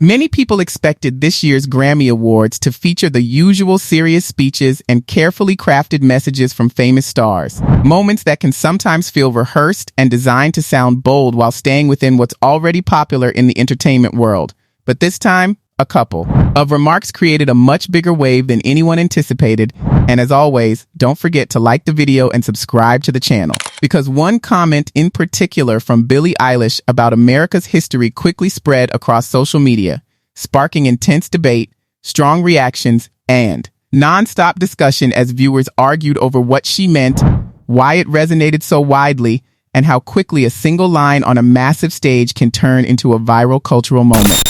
Many people expected this year's Grammy Awards to feature the usual serious speeches and carefully crafted messages from famous stars, moments that can sometimes feel rehearsed and designed to sound bold while staying within what's already popular in the entertainment world. But this time, a couple of remarks created a much bigger wave than anyone anticipated, and as always, don't forget to like the video and subscribe to the channel, because one comment in particular from Billie Eilish about America's history quickly spread across social media, sparking intense debate, strong reactions, and non-stop discussion as viewers argued over what she meant, why it resonated so widely, and how quickly a single line on a massive stage can turn into a viral cultural moment.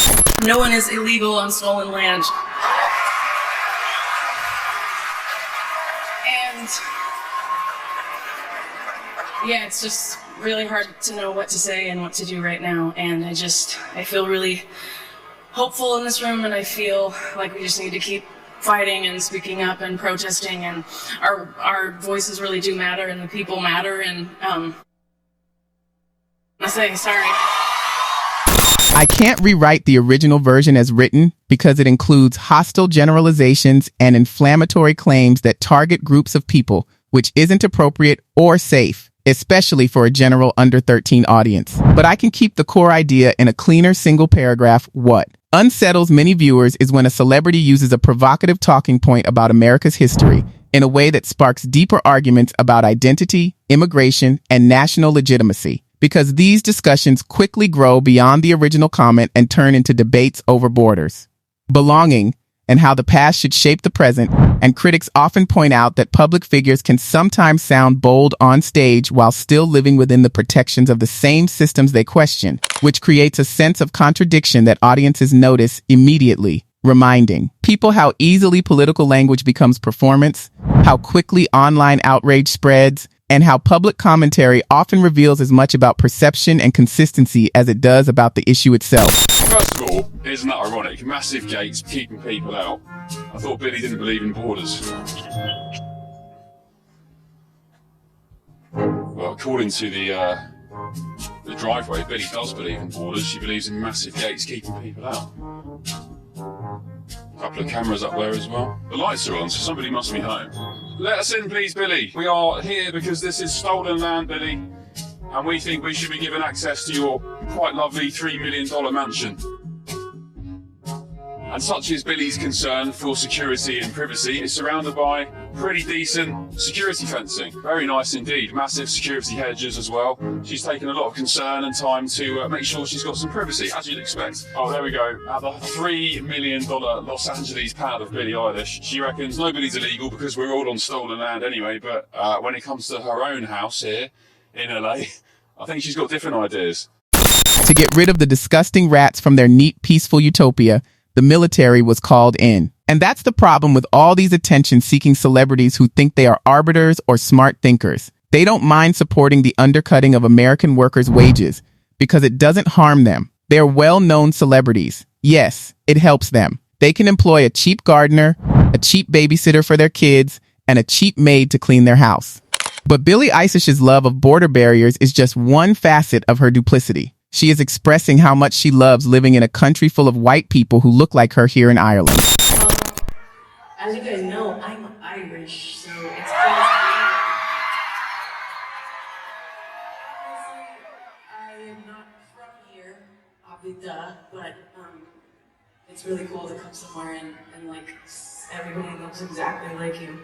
No one is illegal on stolen land. And yeah, it's just really hard to know what to say and what to do right now. And I feel really hopeful in this room, and I feel like we just need to keep fighting and speaking up and protesting, and our voices really do matter, and the people matter, and I say sorry. I can't rewrite the original version as written because it includes hostile generalizations and inflammatory claims that target groups of people, which isn't appropriate or safe, especially for a general under 13 audience. But I can keep the core idea in a cleaner single paragraph. What unsettles many viewers is when a celebrity uses a provocative talking point about America's history in a way that sparks deeper arguments about identity, immigration, and national legitimacy. Because these discussions quickly grow beyond the original comment and turn into debates over borders, belonging, and how the past should shape the present, and critics often point out that public figures can sometimes sound bold on stage while still living within the protections of the same systems they question, which creates a sense of contradiction that audiences notice immediately, reminding people how easily political language becomes performance, how quickly online outrage spreads, and how public commentary often reveals as much about perception and consistency as it does about the issue itself. First of all, isn't that ironic? Massive gates keeping people out. I thought Billie didn't believe in borders. Well, according to the driveway, Billie does believe in borders. She believes in massive gates keeping people out. A couple of cameras up there as well. The lights are on, so somebody must be home. Let us in, please, Billie. We are here because this is stolen land, Billie, and we think we should be given access to your quite lovely $3 million mansion. And such is Billie's concern for security and privacy. It's surrounded by pretty decent security fencing. Very nice indeed. Massive security hedges as well. She's taken a lot of concern and time to make sure she's got some privacy, as you'd expect. Oh, there we go. At the $3 million Los Angeles pad of Billie Eilish, she reckons nobody's illegal because we're all on stolen land anyway, but when it comes to her own house here in LA, I think she's got different ideas. To get rid of the disgusting rats from their neat, peaceful utopia, the military was called in. And that's the problem with all these attention-seeking celebrities who think they are arbiters or smart thinkers. They don't mind supporting the undercutting of American workers' wages because it doesn't harm them. They're well-known celebrities. Yes, it helps them. They can employ a cheap gardener, a cheap babysitter for their kids, and a cheap maid to clean their house. But Billie Eilish's love of border barriers is just one facet of her duplicity. She is expressing how much she loves living in a country full of white people who look like her here in Ireland. As you guys know, I'm Irish, so it's I am not from here, obviously, but it's really cool to come somewhere and like everybody looks exactly like you.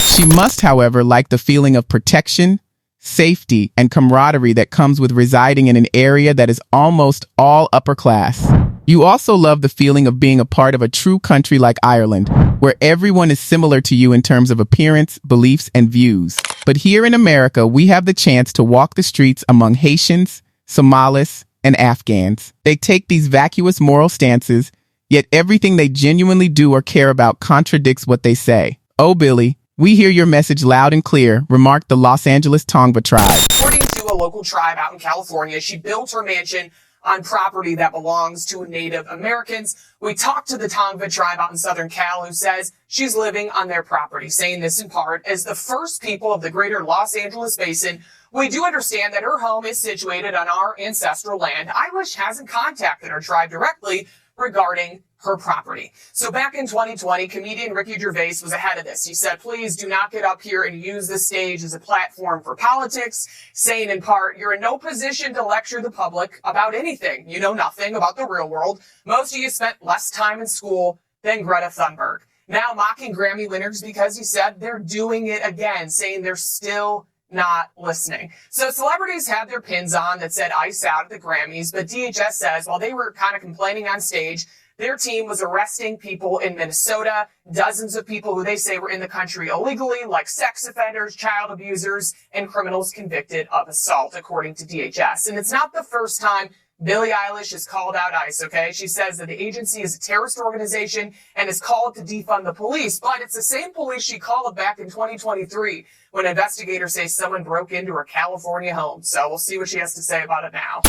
She must, however, like the feeling of protection, safety, and camaraderie that comes with residing in an area that is almost all upper class. You also love the feeling of being a part of a true country like Ireland, where everyone is similar to you in terms of appearance, beliefs, and views. But here in America, we have the chance to walk the streets among Haitians, Somalis, and Afghans. They take these vacuous moral stances, yet everything they genuinely do or care about contradicts what they say. Oh, Billie, we hear your message loud and clear, remarked the Los Angeles Tongva tribe. According to a local tribe out in California, she built her mansion on property that belongs to Native Americans. We talked to the Tongva tribe out in Southern Cal who says she's living on their property, saying this in part as the first people of the greater Los Angeles basin. We do understand that her home is situated on our ancestral land. Eilish hasn't contacted her tribe directly, regarding her property. So back in 2020, comedian Ricky Gervais was ahead of this. He said, please do not get up here and use the stage as a platform for politics, saying in part, you're in no position to lecture the public about anything. You know nothing about the real world. Most of you spent less time in school than Greta Thunberg. Now mocking Grammy winners because he said they're doing it again, saying they're still not listening. So celebrities had their pins on that said ice out at the Grammys, but DHS says while they were kind of complaining on stage, their team was arresting people in Minnesota, dozens of people who they say were in the country illegally, like sex offenders, child abusers, and criminals convicted of assault, according to DHS. And it's not the first time Billie Eilish has called out ICE, okay? She says that the agency is a terrorist organization and has called to defund the police, but it's the same police she called back in 2023 when investigators say someone broke into her California home. So we'll see what she has to say about it now.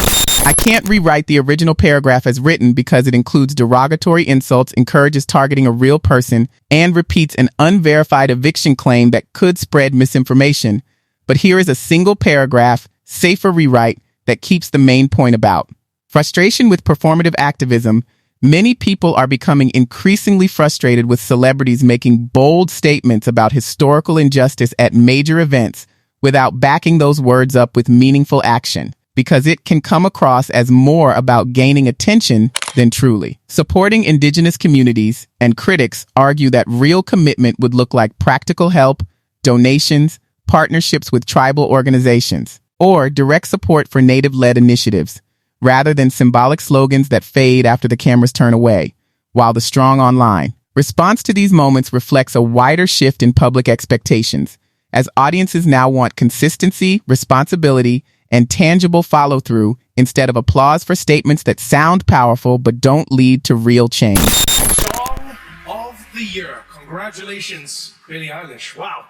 I can't rewrite the original paragraph as written because it includes derogatory insults, encourages targeting a real person, and repeats an unverified eviction claim that could spread misinformation. But here is a single paragraph, safer rewrite, that keeps the main point about. Frustration with performative activism. Many people are becoming increasingly frustrated with celebrities making bold statements about historical injustice at major events without backing those words up with meaningful action, because it can come across as more about gaining attention than truly supporting indigenous communities, and critics argue that real commitment would look like practical help, donations, partnerships with tribal organizations, or direct support for Native-led initiatives, rather than symbolic slogans that fade after the cameras turn away, while the strong online response to these moments reflects a wider shift in public expectations, as audiences now want consistency, responsibility, and tangible follow-through instead of applause for statements that sound powerful but don't lead to real change. Song of the Year. Congratulations, Billie Eilish. Wow.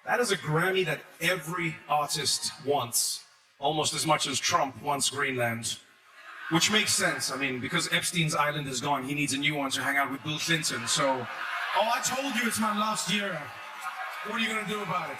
That is a Grammy that every artist wants, almost as much as Trump wants Greenland. Which makes sense. I mean, because Epstein's island is gone, he needs a new one to hang out with Bill Clinton. So, oh, I told you it's my last year. What are you going to do about it?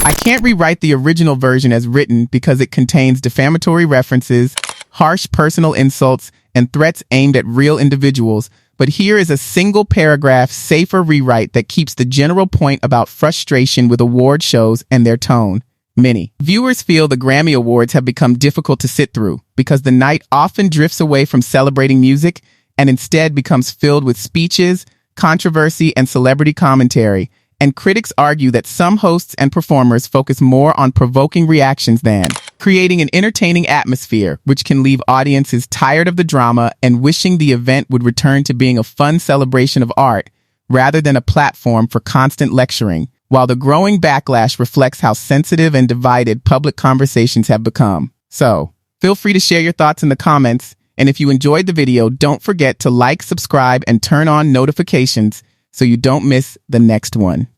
I can't rewrite the original version as written because it contains defamatory references, harsh personal insults, and threats aimed at real individuals. But here is a single paragraph, safer rewrite that keeps the general point about frustration with award shows and their tone. Many viewers feel the Grammy Awards have become difficult to sit through because the night often drifts away from celebrating music and instead becomes filled with speeches, controversy, and celebrity commentary. And critics argue that some hosts and performers focus more on provoking reactions than creating an entertaining atmosphere, which can leave audiences tired of the drama and wishing the event would return to being a fun celebration of art rather than a platform for constant lecturing. While the growing backlash reflects how sensitive and divided public conversations have become. So, feel free to share your thoughts in the comments, and if you enjoyed the video, don't forget to like, subscribe, and turn on notifications so you don't miss the next one.